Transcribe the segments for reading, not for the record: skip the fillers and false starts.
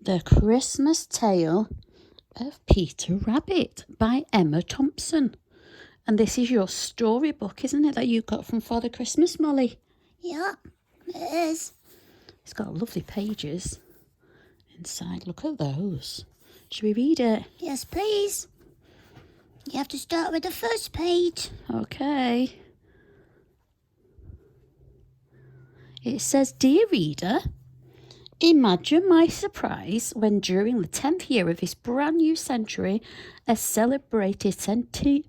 The Christmas Tale of Peter Rabbit by Emma Thompson. And this is your storybook, isn't it, that you got from Father Christmas, Molly? Yeah, it is. It's got lovely pages inside. Look at those. Should we read it? Yes, please. You have to start with the first page. Okay. It says, Dear reader, imagine my surprise when during the 10th year of this brand new century, a celebrated centenarian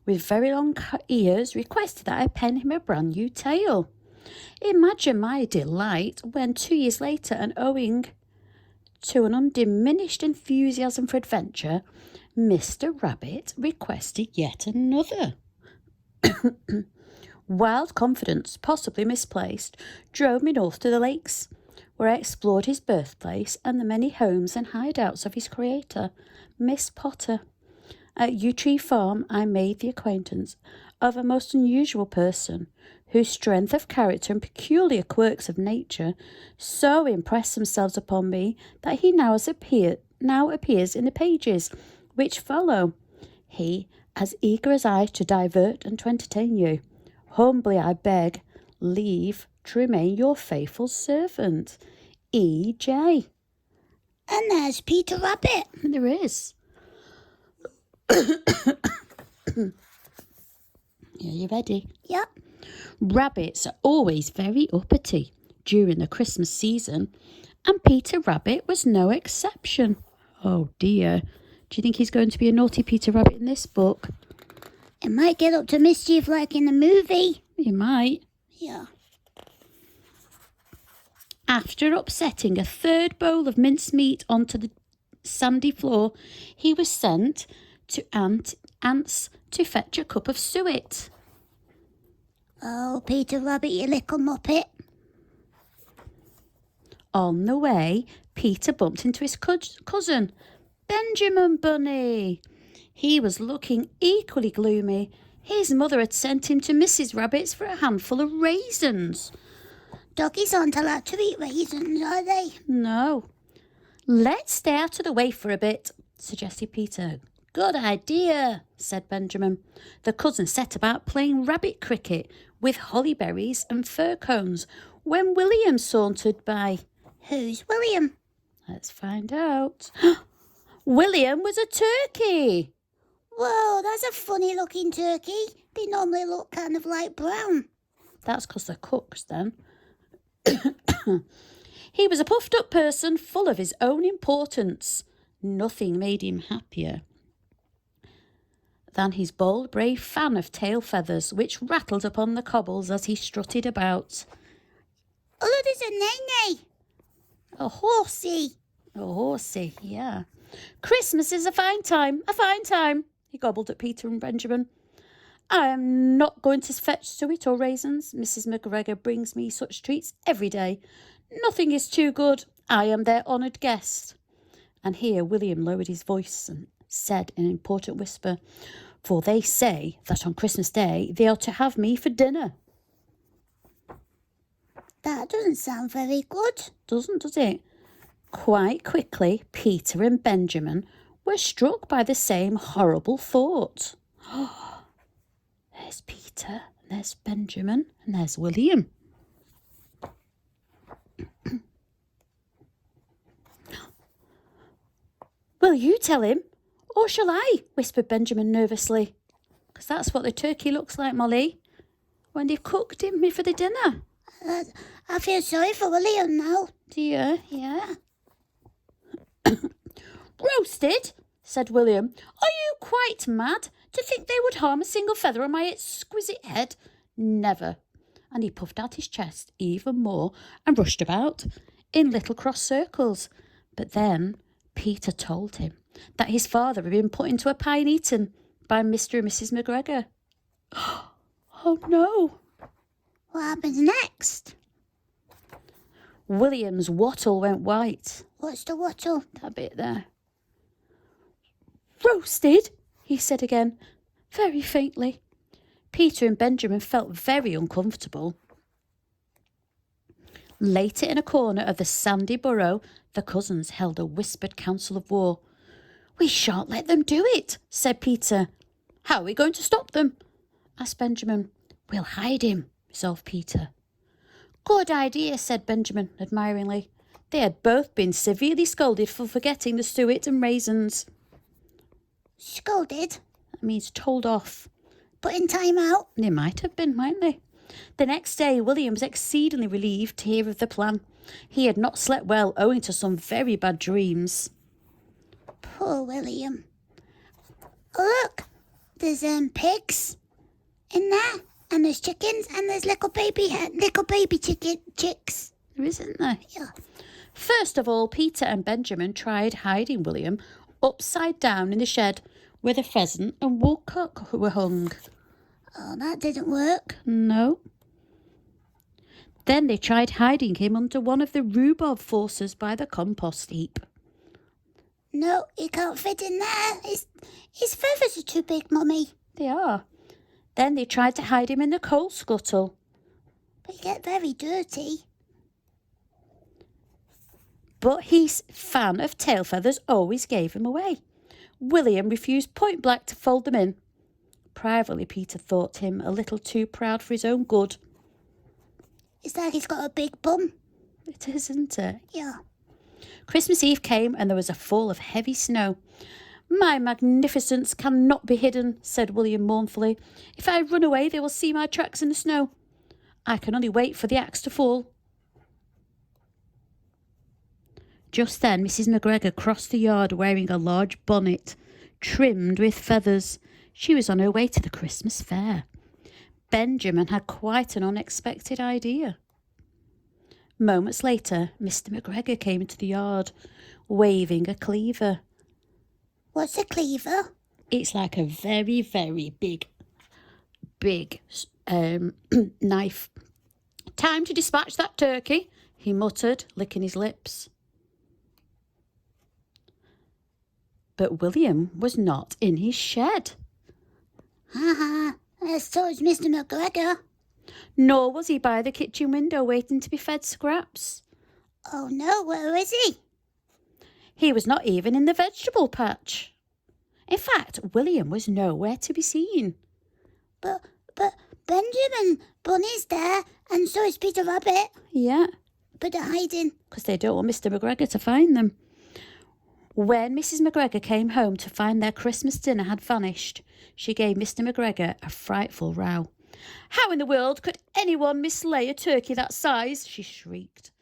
with very long ears requested that I pen him a brand new tale. Imagine my delight when 2 years later, and owing to an undiminished enthusiasm for adventure, Mr. Rabbit requested yet another. Wild confidence, possibly misplaced, drove me north to the lakes, where I explored his birthplace and the many homes and hideouts of his creator, Miss Potter. At Yew Tree Farm, I made the acquaintance of a most unusual person, whose strength of character and peculiar quirks of nature so impressed themselves upon me that he now appears in the pages which follow. He, as eager as I to divert and to entertain you, humbly I beg leave to remain your faithful servant, E.J. And there's Peter Rabbit. There is. Are you ready? Yep. Rabbits are always very uppity during the Christmas season, and Peter Rabbit was no exception. Oh dear. Do you think he's going to be a naughty Peter Rabbit in this book? It might get up to mischief like in the movie. He might. Yeah. After upsetting a third bowl of mincemeat onto the sandy floor, he was sent to Ants to fetch a cup of suet. Oh, Peter Rabbit, you little muppet. On the way, Peter bumped into his cousin, Benjamin Bunny. He was looking equally gloomy. His mother had sent him to Mrs. Rabbit's for a handful of raisins. Doggies aren't allowed to eat raisins, are they? No. Let's stay out of the way for a bit, suggested Peter. Good idea, said Benjamin. The cousins set about playing rabbit cricket with holly berries and fir cones when William sauntered by. Who's William? Let's find out. William was a turkey. Whoa, that's a funny looking turkey. They normally look kind of like brown. That's because they're cooks then. He was a puffed up person full of his own importance. Nothing made him happier than his bold, brave fan of tail feathers, which rattled upon the cobbles as he strutted about. Oh, there's a nene. A horsey. A horsey, yeah. Christmas is a fine time, he gobbled at Peter and Benjamin. I am not going to fetch suet or raisins. Mrs. McGregor brings me such treats every day. Nothing is too good. I am their honoured guest. And here William lowered his voice and said in an important whisper, for they say that on Christmas Day they are to have me for dinner. That doesn't sound very good. Doesn't, does it? Quite quickly, Peter and Benjamin were struck by the same horrible thought. There's Peter, and there's Benjamin, and there's William. Will you tell him, or shall I? Whispered Benjamin nervously. Because that's what the turkey looks like, Molly, when they've cooked him for the dinner. I feel sorry for William now. Do you? Yeah. Roasted, said William. Are you quite mad to think they would harm a single feather on my exquisite head? Never. And he puffed out his chest even more and rushed about in little cross circles. But then Peter told him that his father had been put into a pie and eaten by Mr. and Mrs. McGregor. Oh no. What happens next? William's wattle went white. What's the wattle? That bit there. Roasted, he said again, very faintly. Peter and Benjamin felt very uncomfortable. Later, in a corner of the sandy burrow, the cousins held a whispered council of war. "We shan't let them do it," said Peter. "How are we going to stop them?" asked Benjamin. "We'll hide him," resolved Peter. "Good idea," said Benjamin admiringly. They had both been severely scolded for forgetting the suet and raisins. Scolded? That means told off. Put in time out? They might have been, mightn't they? The next day, William was exceedingly relieved to hear of the plan. He had not slept well owing to some very bad dreams. Poor William. Oh, look, there's pigs in there, and there's chickens, and there's little baby chicks. There isn't there? Yeah. First of all, Peter and Benjamin tried hiding William upside down in the shed where the pheasant and woodcock were hung. Oh, that didn't work. No. Then they tried hiding him under one of the rhubarb forces by the compost heap. No, he can't fit in there. His feathers are too big, Mummy. They are. Then they tried to hide him in the coal scuttle. They get very dirty. But his fan of tail feathers always gave him away. William refused point blank to fold them in. Privately, Peter thought him a little too proud for his own good. It's like he's got a big bum. It is, isn't it? Yeah. Christmas Eve came and there was a fall of heavy snow. "My magnificence cannot be hidden," said William mournfully. "If I run away, they will see my tracks in the snow. I can only wait for the axe to fall." Just then, Mrs. McGregor crossed the yard wearing a large bonnet, trimmed with feathers. She was on her way to the Christmas fair. Benjamin had quite an unexpected idea. Moments later, Mr. McGregor came into the yard, waving a cleaver. What's a cleaver? It's like a very, very big knife. "Time to dispatch that turkey," he muttered, licking his lips. But William was not in his shed. So is Mr. McGregor. Nor was he by the kitchen window waiting to be fed scraps. Oh no, where is he? He was not even in the vegetable patch. In fact, William was nowhere to be seen. But Benjamin Bunny's there, and so is Peter Rabbit. Yeah, But they're hiding. because they don't want Mr. McGregor to find them. When Mrs. McGregor came home to find their Christmas dinner had vanished, she gave Mr. McGregor a frightful row. "How in the world could anyone mislay a turkey that size?" she shrieked.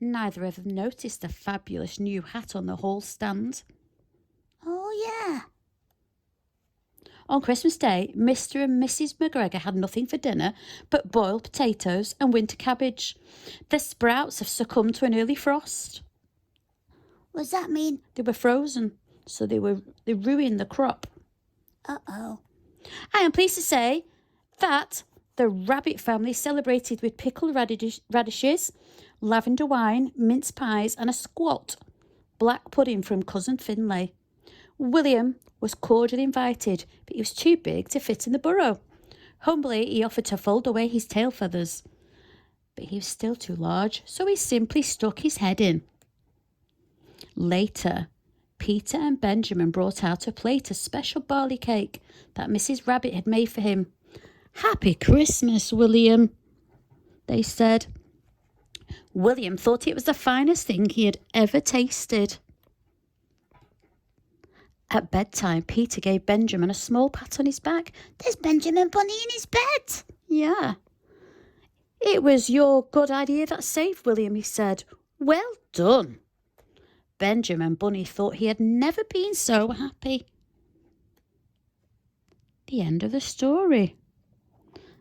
Neither of them noticed the fabulous new hat on the hall stand. Oh yeah. On Christmas Day, Mr. and Mrs. McGregor had nothing for dinner but boiled potatoes and winter cabbage. The sprouts have succumbed to an early frost. What does that mean? They were frozen, so they ruined the crop. Uh-oh. I am pleased to say that the Rabbit family celebrated with pickled radishes, lavender wine, mince pies, and a squat black pudding from Cousin Finlay. William was cordially invited, but he was too big to fit in the burrow. Humbly, he offered to fold away his tail feathers, but he was still too large, so he simply stuck his head in. Later, Peter and Benjamin brought out a plate of special barley cake that Mrs. Rabbit had made for him. "Happy Christmas, William," they said. William thought it was the finest thing he had ever tasted. At bedtime, Peter gave Benjamin a small pat on his back. There's Benjamin Bunny in his bed. "Yeah. It was your good idea that saved William," he said. "Well done." Benjamin Bunny thought he had never been so happy. The end of the story.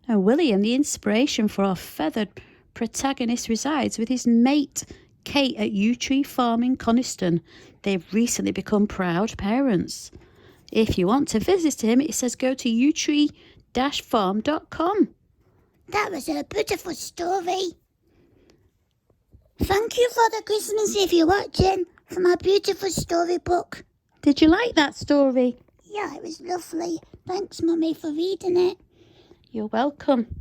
And William, the inspiration for our feathered protagonist, resides with his mate, Kate, at Yew Tree Farm in Coniston. They've recently become proud parents. If you want to visit him, it says go to yewtree-farm.com. That was a beautiful story. Thank you for the Christmas if you're watching for my beautiful storybook. Did you like that story? Yeah, it was lovely. Thanks, Mummy, for reading it. You're welcome.